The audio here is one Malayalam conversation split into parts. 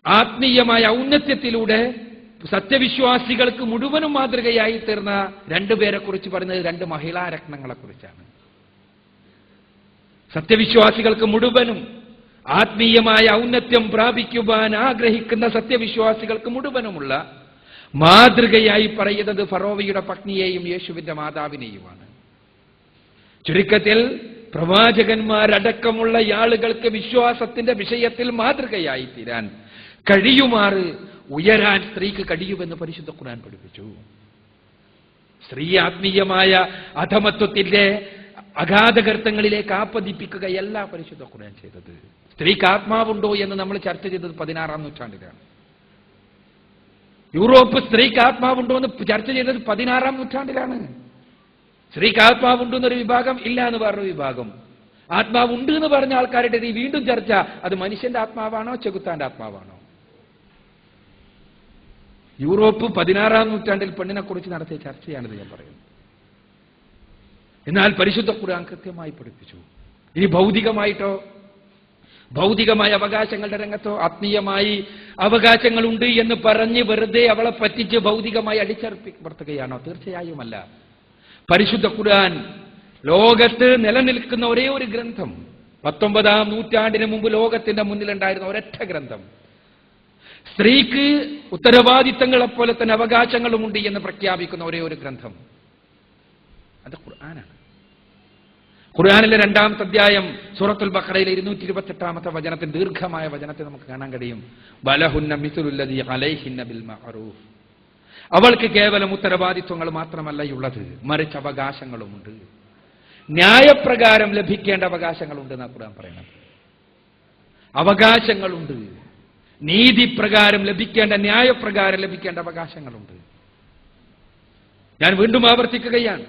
ആത്മീയമായ ഔന്നത്യത്തിലൂടെ സത്യവിശ്വാസികൾക്ക് മുഴുവനും മാതൃകയായി തീർന്ന രണ്ടുപേരെ കുറിച്ച് പറയുന്നത് രണ്ട് മഹിളാ രത്നങ്ങളെ കുറിച്ചാണ്. സത്യവിശ്വാസികൾക്ക് മുഴുവനും ആത്മീയമായ ഔന്നത്യം പ്രാപിക്കുവാൻ ആഗ്രഹിക്കുന്ന സത്യവിശ്വാസികൾക്ക് മുഴുവനുമുള്ള മാതൃകയായി പറയുന്നത് ഫറോവയുടെ പത്നിയെയും യേശുവിന്റെ മാതാവിനെയുമാണ്. ചുരുക്കത്തിൽ പ്രവാചകന്മാരടക്കമുള്ള ആളുകൾക്ക് വിശ്വാസത്തിന്റെ വിഷയത്തിൽ മാതൃകയായി തീരാൻ കഴിയുമാറ് ഉയരാൻ സ്ത്രീക്ക് കഴിയുമെന്ന് പരിശുദ്ധ ഖുർആൻ പഠിപ്പിച്ചു. സ്ത്രീ ആത്മീയമായ അധമത്വത്തിന്റെ അഗാധഗർത്തങ്ങളിലേക്ക് ആപ്പതിപ്പിക്കുകയല്ല പരിശുദ്ധ ഖുർആൻ ചെയ്തത്. സ്ത്രീക്ക് ആത്മാവുണ്ടോ എന്ന് നമ്മൾ ചർച്ച ചെയ്തത് 16-ാം നൂറ്റാണ്ടിലാണ്. യൂറോപ്പ് സ്ത്രീക്ക് ആത്മാവുണ്ടോ എന്ന് ചർച്ച ചെയ്തത് 16-ാം നൂറ്റാണ്ടിലാണ്. സ്ത്രീക്ക് ആത്മാവുണ്ടോ എന്നൊരു വിഭാഗം, ഇല്ല എന്ന് പറഞ്ഞൊരു വിഭാഗം. ആത്മാവുണ്ട് എന്ന് പറഞ്ഞ ആൾക്കാരുടെ വീണ്ടും ചർച്ച, അത് മനുഷ്യന്റെ ആത്മാവാണോ ചെകുത്താന്റെ ആത്മാവാണോ? യൂറോപ്പ് 16-ാം നൂറ്റാണ്ടിൽ പെണ്ണിനെ കുറിച്ച് നടത്തിയ ചർച്ചയാണിത് ഞാൻ പറയുന്നത്. എന്നാൽ പരിശുദ്ധ ഖുർആൻ കൃത്യമായി പഠിപ്പിച്ചു. ഇനി ഭൗതികമായിട്ടോ, ഭൗതികമായ അവകാശങ്ങളുടെ രംഗത്തോ ആത്മീയമായി അവകാശങ്ങളുണ്ട് എന്ന് പറഞ്ഞ് വെറുതെ അവളെ പറ്റിച്ച് ഭൗതികമായി അടിച്ചർപ്പിക്കപ്പെടുത്തുകയാണോ? തീർച്ചയായുമല്ല. പരിശുദ്ധ ഖുർആൻ ലോകത്ത് നിലനിൽക്കുന്ന ഒരേ ഒരു ഗ്രന്ഥം, 19-ാം നൂറ്റാണ്ടിന് മുമ്പ് ലോകത്തിന്റെ മുന്നിലുണ്ടായിരുന്ന ഒരൊറ്റ ഗ്രന്ഥം, സ്ത്രീക്ക് ഉത്തരവാദിത്തങ്ങളെപ്പോലെ തന്നെ അവകാശങ്ങളുമുണ്ട് എന്ന് പ്രഖ്യാപിക്കുന്ന ഒരേ ഒരു ഗ്രന്ഥം, അത് ഖുർആനാണ്. ഖുർആനിലെ 2-ാമത്തെ അധ്യായം സൂറത്തുൽ ബഖറയിലെ 228-ാമത്തെ വചനത്തിൽ, ദീർഘമായ വചനത്തെ നമുക്ക് കാണാൻ കഴിയും. വലഹുന്ന മിസ്ലുല്ലദീ അലൈഹിന്ന ബിൽ മഅറൂഫ്. അവൾക്ക് കേവലം ഉത്തരവാദിത്വങ്ങൾ മാത്രമല്ല ഉള്ളത്, മറിച്ച് അവകാശങ്ങളുമുണ്ട്. ന്യായപ്രകാരം ലഭിക്കേണ്ട അവകാശങ്ങളുണ്ട് എന്നാണ് ഖുർആൻ പറയുന്നത്. അവകാശങ്ങളുണ്ട്, നീതിപ്രകാരം ലഭിക്കേണ്ട, ന്യായപ്രകാരം ലഭിക്കേണ്ട അവകാശങ്ങളുണ്ട്. ഞാൻ വീണ്ടും ആവർത്തിക്കുകയാണ്,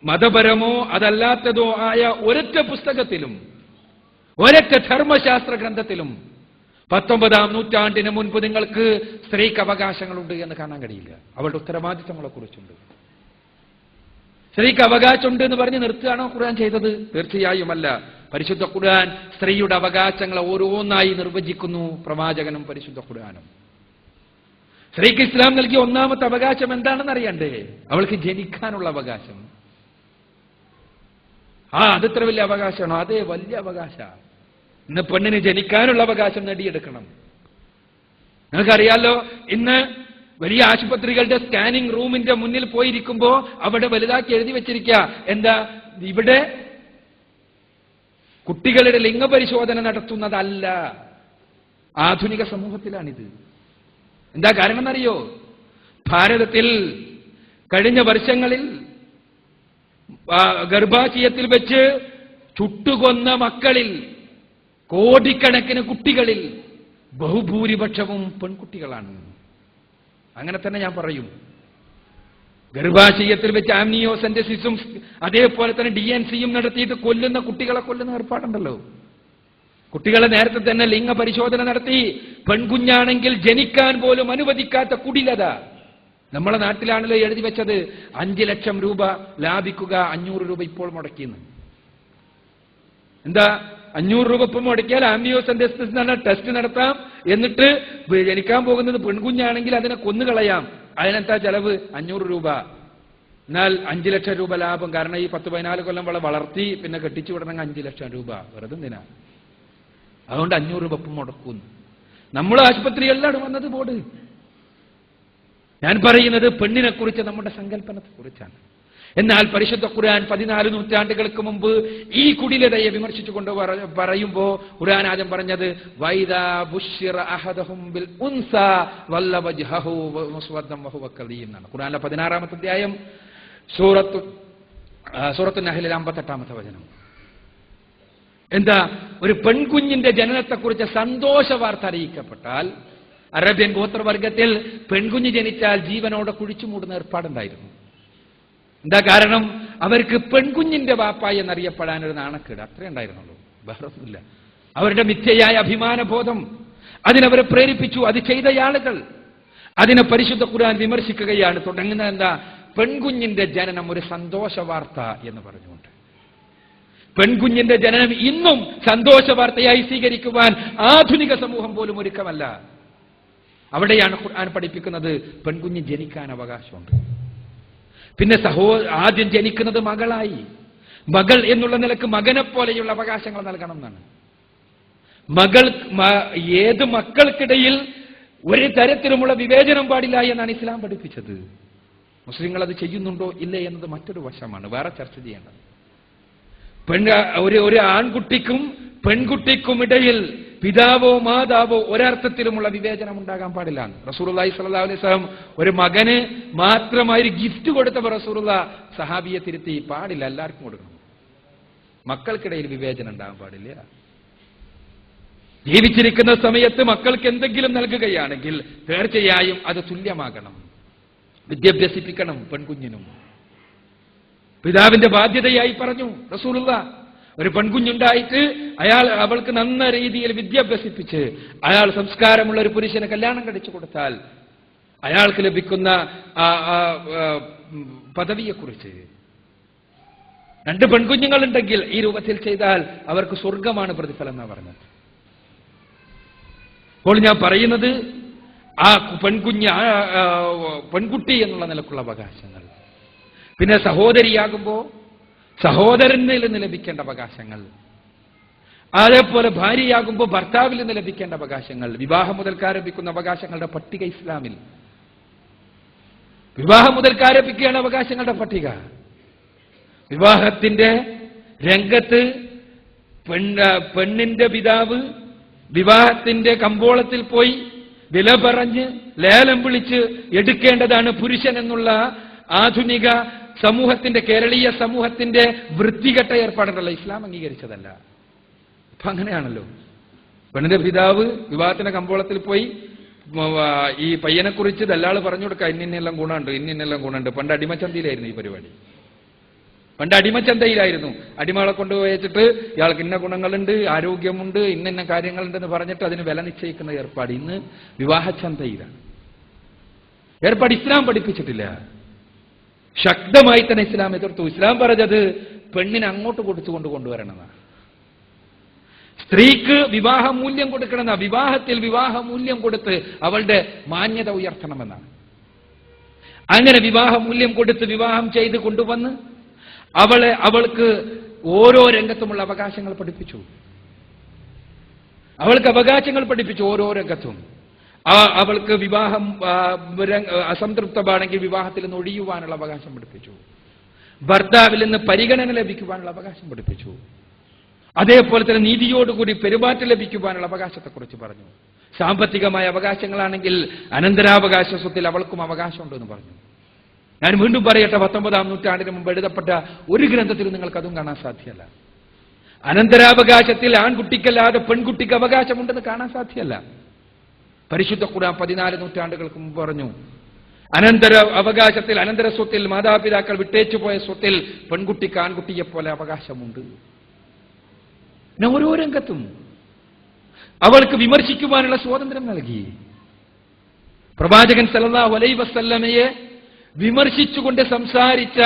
മതപരമോ അതല്ലാത്തതോ ആയ ഒരൊറ്റ പുസ്തകത്തിലും ഒരൊറ്റ ധർമ്മശാസ്ത്ര ഗ്രന്ഥത്തിലും 19-ാം നൂറ്റാണ്ടിന് മുൻപ് നിങ്ങൾക്ക് സ്ത്രീക്ക് അവകാശങ്ങളുണ്ട് എന്ന് കാണാൻ കഴിയില്ല. അവളുടെ ഉത്തരവാദിത്തങ്ങളെ കുറിച്ചുണ്ട്. സ്ത്രീക്ക് അവകാശമുണ്ട് എന്ന് പറഞ്ഞ് നിർത്തുകയാണോ ഖുർആൻ ചെയ്തത്? തീർച്ചയായുമല്ല. പരിശുദ്ധ ഖുർആൻ സ്ത്രീയുടെ അവകാശങ്ങളെ ഓരോന്നായി നിർവചിക്കുന്നു, പ്രവാചകനും പരിശുദ്ധ ഖുർആനും. സ്ത്രീക്ക് ഇസ്ലാം നൽകിയ ഒന്നാമത്തെ അവകാശം എന്താണെന്ന് അറിയണ്ടേ? അവൾക്ക് ജനിക്കാനുള്ള അവകാശം. അതിത്ര വലിയ അവകാശമാണോ? അതേ, വലിയ അവകാശ. ഇന്ന് പെണ്ണിന് ജനിക്കാനുള്ള അവകാശം നേടിയെടുക്കണം. നിങ്ങൾക്കറിയാലോ, ഇന്ന് വലിയ ആശുപത്രികളുടെ സ്കാനിംഗ് റൂമിന്റെ മുന്നിൽ പോയിരിക്കുമ്പോ അവിടെ വലുതാക്കി എഴുതി വെച്ചിരിക്കുക, എന്താ, ഇവിടെ കുട്ടികളുടെ ലിംഗപരിശോധന നടത്തുന്നതല്ല. ആധുനിക സമൂഹത്തിലാണിത്. എന്താ കാരണം എന്നറിയോ? ഭാരതത്തിൽ കഴിഞ്ഞ വർഷങ്ങളിൽ ഗർഭാശയത്തിൽ വെച്ച് ചുട്ടുകൊന്ന മക്കളിൽ, കോടിക്കണക്കിന് കുട്ടികളിൽ ബഹുഭൂരിപക്ഷവും പെൺകുട്ടികളാണ്. അങ്ങനെ തന്നെ ഞാൻ പറയും. ഗർഭാശയത്തിൽ വെച്ച് ആംനിയോസെന്റസിസും അതേപോലെ തന്നെ DNCയും നടത്തിയിട്ട് കൊല്ലുന്ന കുട്ടികളെ കൊല്ലുന്ന ഏർപ്പാടുണ്ടല്ലോ. കുട്ടികളെ നേരത്തെ തന്നെ ലിംഗ പരിശോധന നടത്തി പെൺകുഞ്ഞാണെങ്കിൽ ജനിക്കാൻ പോലും അനുവദിക്കാത്ത കുടിലത. നമ്മളെ നാട്ടിലാണല്ലോ എഴുതി വെച്ചത് 5 ലക്ഷം രൂപ ലാഭിക്കുക, 500 രൂപ ഇപ്പോൾ മുടക്കിയെന്ന്. എന്താ, 500 രൂപ ഇപ്പം മുടക്കിയാൽ ആംനിയോസെന്റസിസ് എന്ന ടെസ്റ്റ് നടത്താം, എന്നിട്ട് ജനിക്കാൻ പോകുന്നത് പെൺകുഞ്ഞാണെങ്കിൽ അതിനെ കൊന്നുകളയാം. അതിനെന്താ ചെലവ്? 500 രൂപ. എന്നാൽ 5 ലക്ഷം രൂപ ലാഭം. കാരണം ഈ 10-14 കൊല്ലം വളർത്തി പിന്നെ കെട്ടിച്ചു വിടണമെങ്കിൽ 5 ലക്ഷം രൂപ വെറുതെ എന്തിനാ? അതുകൊണ്ട് 500 രൂപ ഇപ്പം മുടക്കുന്നു. നമ്മൾ ആശുപത്രികളിലാണ് വന്നത് ബോർഡ്. ഞാൻ പറയുന്നത് പെണ്ണിനെ കുറിച്ച്, നമ്മുടെ സങ്കല്പനത്തെ കുറിച്ചാണ്. എന്നാൽ പരിശുദ്ധ ഖുർആൻ 14 നൂറ്റാണ്ടുകൾക്ക് മുമ്പ് ഈ കുടിലതയെ വിമർശിച്ചുകൊണ്ട് പറയുമ്പോ ഖുർആൻ ആദ്യം പറഞ്ഞത് വൈദാ ബുശ്ശിറ അഹദഹും ബിൽ ഉൻസാ വല്ല വജ്ഹഹു മുസ്വദ്ദൻ വഹുവ കദീം എന്നാണ്. ഖുർആനിലെ 16-ാമത്തെ അധ്യായം സൂറത്തു നഹ്ലിലെ 58-ാമത്തെ വചനം. എന്താ, ഒരു പെൺകുഞ്ഞിന്റെ ജനനത്തെക്കുറിച്ച് സന്തോഷ വാർത്ത അറിയിക്കപ്പെട്ടാൽ, അറേബ്യൻ ഗോത്രവർഗത്തിൽ പെൺകുഞ്ഞ് ജനിച്ചാൽ ജീവനോടെ കുഴിച്ചു മൂടുന്ന ഏർപ്പാടുണ്ടായിരുന്നു. എന്താ കാരണം? അവർക്ക് പെൺകുഞ്ഞിന്റെ വാപ്പായി എന്നറിയപ്പെടാനൊരു നാണക്കേട്, അത്രേ ഉണ്ടായിരുന്നുള്ളൂ, വേറൊന്നുമില്ല. അവരുടെ മിഥ്യയായ അഭിമാനബോധം അതിനവരെ പ്രേരിപ്പിച്ചു. അത് ചെയ്ത ആളുകൾ അതിനെ പരിശുദ്ധ ഖുർആൻ വിമർശിക്കുകയാണ്. തുടങ്ങുന്നത് എന്താ? പെൺകുഞ്ഞിന്റെ ജനനം ഒരു സന്തോഷ വാർത്ത എന്ന് പറഞ്ഞുകൊണ്ട്. പെൺകുഞ്ഞിന്റെ ജനനം ഇന്നും സന്തോഷ വാർത്തയായി സ്വീകരിക്കുവാൻ ആധുനിക സമൂഹം പോലും ഒരുക്കമല്ല. അവിടെയാണ് ഖുർആൻ പഠിപ്പിക്കുന്നത് പെൺകുഞ്ഞ് ജനിക്കാൻ അവകാശമുണ്ട്. പിന്നെ ആദ്യം ജനിക്കുന്നത് മകളായി. മകൾ എന്നുള്ള നിലക്ക് മകനെ പോലെയുള്ള അവകാശങ്ങൾ നൽകണം എന്നാണ്. ഏത് മക്കൾക്കിടയിൽ ഒരു തരത്തിലുമുള്ള വിവേചനം പാടില്ല എന്നാണ് ഇസ്ലാം പഠിപ്പിച്ചത്. മുസ്ലിങ്ങൾ അത് ചെയ്യുന്നുണ്ടോ ഇല്ലേ എന്നത് മറ്റൊരു വശമാണ്, വേറെ ചർച്ച ചെയ്യേണ്ടത്. ഒരു ആൺകുട്ടിക്കും പെൺകുട്ടിക്കും ഇടയിൽ പിതാവോ മാതാവോ ഒരർത്ഥത്തിലുമുള്ള വിവേചനം ഉണ്ടാകാൻ പാടില്ല. റസൂലുള്ളാഹി സ്വല്ലല്ലാഹു അലൈഹി വസല്ലം ഒരു മകന് മാത്രമായി ഗിഫ്റ്റ് കൊടുത്തപ്പോൾ റസൂലുള്ളാഹി സഹാബിയെ തിരുത്തി, പാടില്ല, എല്ലാവർക്കും കൊടുക്കണം, മക്കൾക്കിടയിൽ വിവേചനം ഉണ്ടാകാൻ പാടില്ല. ജീവിച്ചിരിക്കുന്ന സമയത്ത് മക്കൾക്ക് എന്തെങ്കിലും നൽകുകയാണെങ്കിൽ തീർച്ചയായും അത് തുല്യമാകണം. വിദ്യാഭ്യസിപ്പിക്കണം പെൺകുഞ്ഞിനും. പിതാവിന്റെ ബാധ്യതയായി പറഞ്ഞു റസൂലുള്ളാഹി. ഒരു പെൺകുഞ്ഞുണ്ടായിട്ട് അവൾക്ക് നന്ന രീതിയിൽ വിദ്യാഭ്യസിപ്പിച്ച് അയാൾ സംസ്കാരമുള്ള ഒരു പുരുഷനെ കല്യാണം കഴിച്ചു കൊടുത്താൽ അയാൾക്ക് ലഭിക്കുന്ന പദവിയെക്കുറിച്ച്, 2 പെൺകുഞ്ഞുങ്ങളുണ്ടെങ്കിൽ ഈ രൂപത്തിൽ ചെയ്താൽ അവർക്ക് സ്വർഗമാണ് പ്രതിഫലം എന്നാണ് പറഞ്ഞത്. അപ്പോൾ ഞാൻ പറയുന്നത് ആ പെൺകുട്ടി എന്നുള്ള നിലക്കുള്ള അവകാശങ്ങൾ, പിന്നെ സഹോദരിയാകുമ്പോൾ സഹോദരനിൽ നിന്ന് ലഭിക്കേണ്ട അവകാശങ്ങൾ, അതേപോലെ ഭാര്യയാകുമ്പോൾ ഭർത്താവിൽ നിന്ന് ലഭിക്കേണ്ട അവകാശങ്ങൾ, വിവാഹം മുതൽക്കാരംഭിക്കുന്ന അവകാശങ്ങളുടെ പട്ടിക ഇസ്ലാമിൽ. വിവാഹം മുതൽക്കാരംഭിക്കുകയാണ് അവകാശങ്ങളുടെ പട്ടിക. വിവാഹത്തിന്റെ രംഗത്ത് പെണ്ണിന്റെ പിതാവ് വിവാഹത്തിന്റെ കമ്പോളത്തിൽ പോയി വില പറഞ്ഞ് ലേലം വിളിച്ച് എടുക്കേണ്ടതാണ് പുരുഷൻ എന്നുള്ള ആധുനിക സമൂഹത്തിന്റെ, കേരളീയ സമൂഹത്തിന്റെ വൃത്തികെട്ട ഏർപ്പാടുണ്ടല്ലോ, ഇസ്ലാം അംഗീകരിച്ചതല്ല. അപ്പൊ അങ്ങനെയാണല്ലോ. പെണ്ണിന്റെ പിതാവ് വിവാഹത്തിന്റെ കമ്പോളത്തിൽ പോയി ഈ പയ്യനെ കുറിച്ച് ദല്ലാള് പറഞ്ഞു കൊടുക്കുക, ഇന്നെല്ലാം ഗുണമുണ്ട്. പണ്ട് അടിമച്ചന്തയിലായിരുന്നു ഈ പരിപാടി. പണ്ട് അടിമച്ചന്തയിലായിരുന്നു. അടിമകളെ കൊണ്ടുപോയിച്ചിട്ട് ഇയാൾക്ക് ഇന്ന ഗുണങ്ങളുണ്ട്, ആരോഗ്യമുണ്ട്, ഇന്ന കാര്യങ്ങളുണ്ടെന്ന് പറഞ്ഞിട്ട് അതിന് വില നിശ്ചയിക്കുന്ന ഏർപ്പാട് ഇന്ന് വിവാഹച്ചന്തയിലാണ്. ഏർപ്പാട് ഇസ്ലാം പഠിപ്പിച്ചിട്ടില്ല. ശക്തമായി തന്നെ ഇസ്ലാം എതിർത്തു. ഇസ്ലാം പറഞ്ഞത് പെണ്ണിനെ അങ്ങോട്ട് കൊടുത്തുകൊണ്ട് കൊണ്ടുവരണമെന്നാണ്. സ്ത്രീക്ക് വിവാഹ മൂല്യം കൊടുക്കണമെന്നാണ്. വിവാഹത്തിൽ വിവാഹ മൂല്യം കൊടുത്ത് അവളുടെ മാന്യത ഉയർത്തണമെന്നാണ്. അങ്ങനെ വിവാഹ മൂല്യം കൊടുത്ത് വിവാഹം ചെയ്ത് കൊണ്ടുവന്ന് അവൾക്ക് ഓരോ രംഗത്തുമുള്ള അവകാശങ്ങൾ പഠിപ്പിച്ചു. അവൾക്ക് അവകാശങ്ങൾ പഠിപ്പിച്ചു ഓരോ രംഗത്തും. അവൾക്ക് വിവാഹം അസംതൃപ്തമാണെങ്കിൽ വിവാഹത്തിൽ നിന്ന് ഒഴിയുവാനുള്ള അവകാശം പഠിപ്പിച്ചു. ഭർത്താവിൽ നിന്ന് പരിഗണന ലഭിക്കുവാനുള്ള അവകാശം പഠിപ്പിച്ചു. അതേപോലെ തന്നെ നീതിയോടുകൂടി പെരുമാറ്റം ലഭിക്കുവാനുള്ള അവകാശത്തെക്കുറിച്ച് പറഞ്ഞു. സാമ്പത്തികമായ അവകാശങ്ങളാണെങ്കിൽ അനന്തരാവകാശ സ്വത്തിൽ അവൾക്കും അവകാശമുണ്ടെന്ന് പറഞ്ഞു. ഞാൻ വീണ്ടും പറയട്ടെ, 19-ാം നൂറ്റാണ്ടിന് മുമ്പ് എഴുതപ്പെട്ട ഒരു ഗ്രന്ഥത്തിൽ നിങ്ങൾക്ക് അതും കാണാൻ സാധ്യമല്ല. അനന്തരാവകാശത്തിൽ ആൺകുട്ടിക്കല്ലാതെ പെൺകുട്ടിക്ക് അവകാശമുണ്ടെന്ന് കാണാൻ സാധ്യമല്ല. പരിശുദ്ധ ഖുർആൻ 14 നൂറ്റാണ്ടുകൾക്ക് മുമ്പ് പറഞ്ഞു, അനന്തര അവകാശത്തിൽ, അനന്തര സ്വത്തിൽ, മാതാപിതാക്കൾ വിട്ടേച്ചു പോയ സ്വത്തിൽ പെൺകുട്ടിക്ക് ആൺകുട്ടിയെപ്പോലെ അവകാശമുണ്ട്. പിന്നെ ഓരോ രംഗത്തും അവൾക്ക് വിമർശിക്കുവാനുള്ള സ്വാതന്ത്ര്യം നൽകി. പ്രവാചകൻ സല്ലല്ലാഹു അലൈഹി വസല്ലമയെ വിമർശിച്ചുകൊണ്ട് സംസാരിച്ച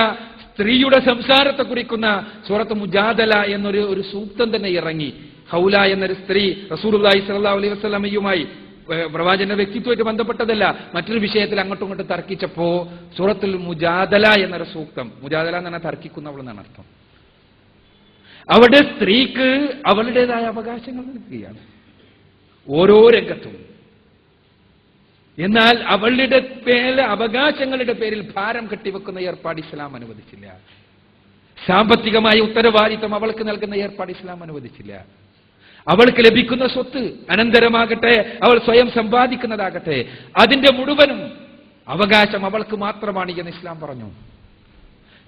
സ്ത്രീയുടെ സംസാരത്തെ കുറിക്കുന്ന സൂറത്ത് മുജാദല എന്നൊരു സൂക്തം തന്നെ ഇറങ്ങി. ഹൗല എന്നൊരു സ്ത്രീ റസൂലുള്ളാഹി സ്വല്ലല്ലാഹു അലൈഹി വസല്ലമയുമായി, പ്രവാചകന്റെ വ്യക്തിത്വമായിട്ട് ബന്ധപ്പെട്ടതല്ല, മറ്റൊരു വിഷയത്തിൽ അങ്ങോട്ടും ഇങ്ങോട്ടും തർക്കിച്ചപ്പോ സൂറത്തുൽ മുജാദല എന്നൊരു സൂക്തം, മുജാദല എന്ന് പറഞ്ഞാൽ തർക്കിക്കുന്നവൾ എന്നാണ് അർത്ഥം. അവിടെ സ്ത്രീക്ക് അവളുടേതായ അവകാശങ്ങൾ നൽകുകയാണ് ഓരോ രംഗത്തും. എന്നാൽ അവളുടെ അവകാശങ്ങളുടെ പേരിൽ ഭാരം കെട്ടിവെക്കുന്ന ഏർപ്പാട് ഇസ്ലാം അനുവദിച്ചില്ല. സാമ്പത്തികമായ ഉത്തരവാദിത്വം അവൾക്ക് നൽകുന്ന ഏർപ്പാട് ഇസ്ലാം അനുവദിച്ചില്ല. അവൾക്ക് ലഭിക്കുന്ന സ്വത്ത് അനന്തരമാകട്ടെ, അവൾ സ്വയം സമ്പാദിക്കുന്നതാകട്ടെ, അതിന്റെ മുഴുവനും അവകാശം അവൾക്ക് മാത്രമാണ് എന്ന് ഇസ്ലാം പറഞ്ഞു.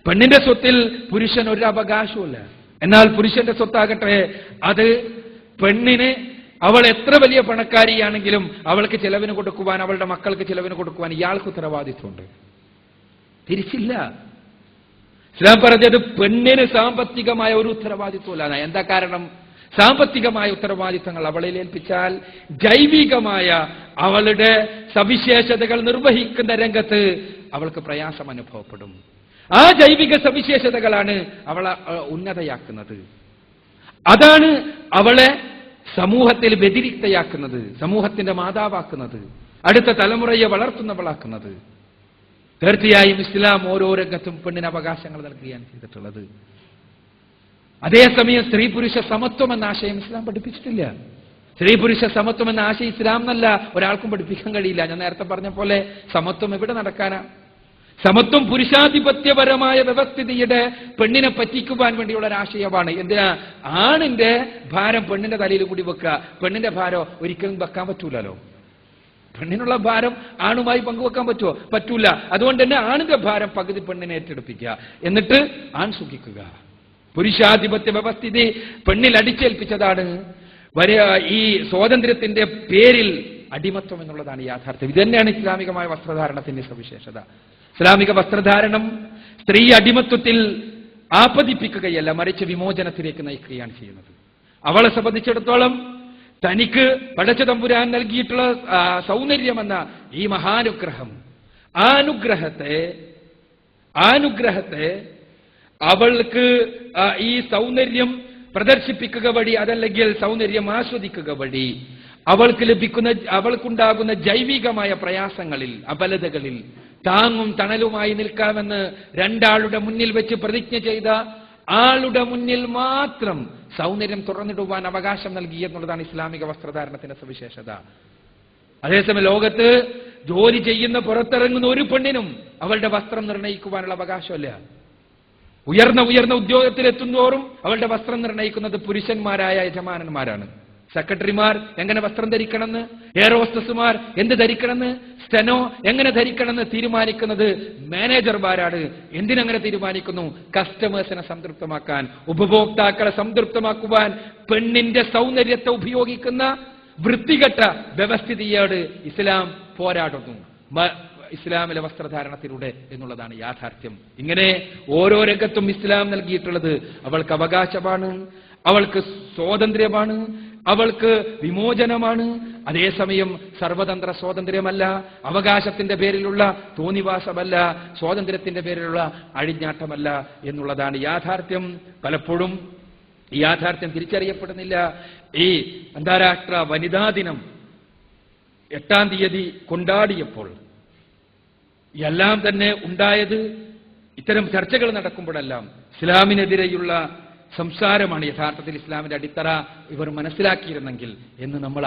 പെണ്ണിന്റെ സ്വത്തിൽ പുരുഷൻ ഒരു അവകാശവുമില്ല. എന്നാൽ പുരുഷന്റെ സ്വത്താകട്ടെ അത് പെണ്ണിന്, അവൾ എത്ര വലിയ പണക്കാരിയാണെങ്കിലും അവൾക്ക് ചെലവിന് കൊടുക്കുവാൻ, അവളുടെ മക്കൾക്ക് ചെലവിന് കൊടുക്കുവാൻ ഇയാൾക്ക് ഉത്തരവാദിത്വമുണ്ട്. തിരിച്ചില്ല. ഇസ്ലാം പറഞ്ഞത് പെണ്ണിന് സാമ്പത്തികമായ ഒരു ഉത്തരവാദിത്വമില്ല. എന്താ കാരണം? സാമ്പത്തികമായ ഉത്തരവാദിത്തങ്ങൾ അവളിൽ ഏൽപ്പിച്ചാൽ ജൈവികമായ അവളുടെ സവിശേഷതകൾ നിർവഹിക്കുന്ന രംഗത്ത് അവൾക്ക് പ്രയാസം അനുഭവപ്പെടും. ആ ജൈവിക സവിശേഷതകളാണ് അവളെ ഉന്നതയാക്കുന്നത്. അതാണ് അവളെ സമൂഹത്തിൽ വ്യതിരിക്തയാക്കുന്നത്, സമൂഹത്തിന്റെ മാതാവാക്കുന്നത്, അടുത്ത തലമുറയെ വളർത്തുന്നവളാക്കുന്നത്. തീർച്ചയായും ഇസ്ലാം ഓരോ രംഗത്തും പെണ്ണിന് അവകാശങ്ങൾ നൽകുകയാണ് ചെയ്തിട്ടുള്ളത്. അതേസമയം സ്ത്രീ പുരുഷ സമത്വം എന്ന ആശയം ഇസ്ലാം പഠിപ്പിച്ചിട്ടില്ല. സ്ത്രീ പുരുഷ സമത്വം എന്ന ആശയം ഇസ്ലാം എന്നല്ല ഒരാൾക്കും പഠിപ്പിക്കാൻ കഴിയില്ല. ഞാൻ നേരത്തെ പറഞ്ഞ പോലെ സമത്വം എവിടെ നടക്കാനാ? സമത്വം പുരുഷാധിപത്യപരമായ വ്യവസ്ഥിതിയുടെ പെണ്ണിനെ പറ്റിക്കുവാൻ വേണ്ടിയുള്ള ഒരു ആശയമാണ്. എന്തിനാ? ആണിന്റെ ഭാരം പെണ്ണിന്റെ തലയിൽ കൂടി വെക്കുക. പെണ്ണിന്റെ ഭാരം ഒരിക്കലും വെക്കാൻ പറ്റൂലല്ലോ. പെണ്ണിനുള്ള ഭാരം ആണുമായി പങ്കുവെക്കാൻ പറ്റുമോ? പറ്റൂല. അതുകൊണ്ട് തന്നെ ആണിന്റെ ഭാരം പകുതി പെണ്ണിനെ ഏറ്റെടുപ്പിക്കുക, എന്നിട്ട് ആൺ സുഖിക്കുക. പുരുഷാധിപത്യ വ്യവസ്ഥിതി പെണ്ണിൽ അടിച്ചേൽപ്പിച്ചതാണ്. ഈ സ്വാതന്ത്ര്യത്തിന്റെ പേരിൽ അടിമത്വം എന്നുള്ളതാണ് യാഥാർത്ഥ്യം. ഇതുതന്നെയാണ് ഇസ്ലാമികമായ വസ്ത്രധാരണത്തിന്റെ സവിശേഷത. ഇസ്ലാമിക വസ്ത്രധാരണം സ്ത്രീ അടിമത്വത്തിൽ ആപതിപ്പിക്കുകയല്ല, മറിച്ച് വിമോചനത്തിലേക്ക് നയിക്കുകയാണ് ചെയ്യുന്നത്. അവളെ സംബന്ധിച്ചിടത്തോളം തനിക്ക് പടച്ച തമ്പുരാൻ നൽകിയിട്ടുള്ള സൗന്ദര്യമെന്ന ഈ മഹാനുഗ്രഹം, അനുഗ്രഹത്തെ അവൾക്ക് ഈ സൗന്ദര്യം പ്രദർശിപ്പിക്കുക വഴി, അതല്ലെങ്കിൽ സൗന്ദര്യം ആസ്വദിക്കുക വഴി അവൾക്കുണ്ടാകുന്ന ജൈവികമായ പ്രയാസങ്ങളിൽ, അബലതകളിൽ താങ്ങും തണലുമായി നിൽക്കാമെന്ന് രണ്ടാളുടെ മുന്നിൽ വെച്ച് പ്രതിജ്ഞ ചെയ്ത ആളുടെ മുന്നിൽ മാത്രം സൗന്ദര്യം തുറന്നിടുവാൻ അവകാശം നൽകി എന്നുള്ളതാണ് ഇസ്ലാമിക വസ്ത്രധാരണത്തിന്റെ സവിശേഷത. അതേസമയം ലോകത്ത് ജോലി ചെയ്യുന്ന പുറത്തിറങ്ങുന്ന ഒരു പെണ്ണിനും അവളുടെ വസ്ത്രം നിർണ്ണയിക്കുവാനുള്ള അവകാശമല്ല. ഉയർന്ന ഉദ്യോഗത്തിലെത്തുന്നതോറും അവളുടെ വസ്ത്രം നിർണ്ണയിക്കുന്നത് പുരുഷന്മാരായ യജമാനന്മാരാണ്. സെക്രട്ടറിമാർ എങ്ങനെ വസ്ത്രം ധരിക്കണമെന്ന്, എയർ ഹോസ്റ്റസുമാർ എന്ത് ധരിക്കണമെന്ന്, സ്റ്റെനോ എങ്ങനെ ധരിക്കണമെന്ന് തീരുമാനിക്കുന്നത് മാനേജർമാരാണ്. എന്തിനങ്ങനെ തീരുമാനിക്കുന്നു? കസ്റ്റമേഴ്സിനെ സംതൃപ്തമാക്കാൻ, ഉപഭോക്താക്കളെ സംതൃപ്തമാക്കുവാൻ പെണ്ണിന്റെ സൗന്ദര്യത്തെ ഉപയോഗിക്കുന്ന വൃത്തികെട്ട വ്യവസ്ഥിതിയോട് ഇസ്ലാം പോരാടുന്നു, ഇസ്ലാമിലെ വസ്ത്രധാരണത്തിലൂടെ എന്നുള്ളതാണ് യാഥാർത്ഥ്യം. ഇങ്ങനെ ഓരോ രംഗത്തും ഇസ്ലാം നൽകിയിട്ടുള്ളത് അവൾക്ക് അവകാശമാണ്, അവൾക്ക് സ്വാതന്ത്ര്യമാണ്, അവൾക്ക് വിമോചനമാണ്. അതേസമയം സർവതന്ത്ര സ്വാതന്ത്ര്യമല്ല, അവകാശത്തിന്റെ പേരിലുള്ള തോന്നിവാസമല്ല, സ്വാതന്ത്ര്യത്തിന്റെ പേരിലുള്ള അഴിഞ്ഞാട്ടമല്ല എന്നുള്ളതാണ് യാഥാർത്ഥ്യം. പലപ്പോഴും ഈ യാഥാർത്ഥ്യം തിരിച്ചറിയപ്പെടുന്നില്ല. ഈ അന്താരാഷ്ട്ര വനിതാ ദിനം 8-ാം തീയതി കൊണ്ടാടിയപ്പോൾ എല്ലാം തന്നെ ഉണ്ടായത്, ഇത്തരം ചർച്ചകൾ നടക്കുമ്പോഴെല്ലാം ഇസ്ലാമിനെതിരെയുള്ള സംസാരമാണ്. യഥാർത്ഥത്തിൽ ഇസ്ലാമിന്റെ അടിത്തറ ഇവർ മനസ്സിലാക്കിയിരുന്നെങ്കിൽ എന്ന് നമ്മൾ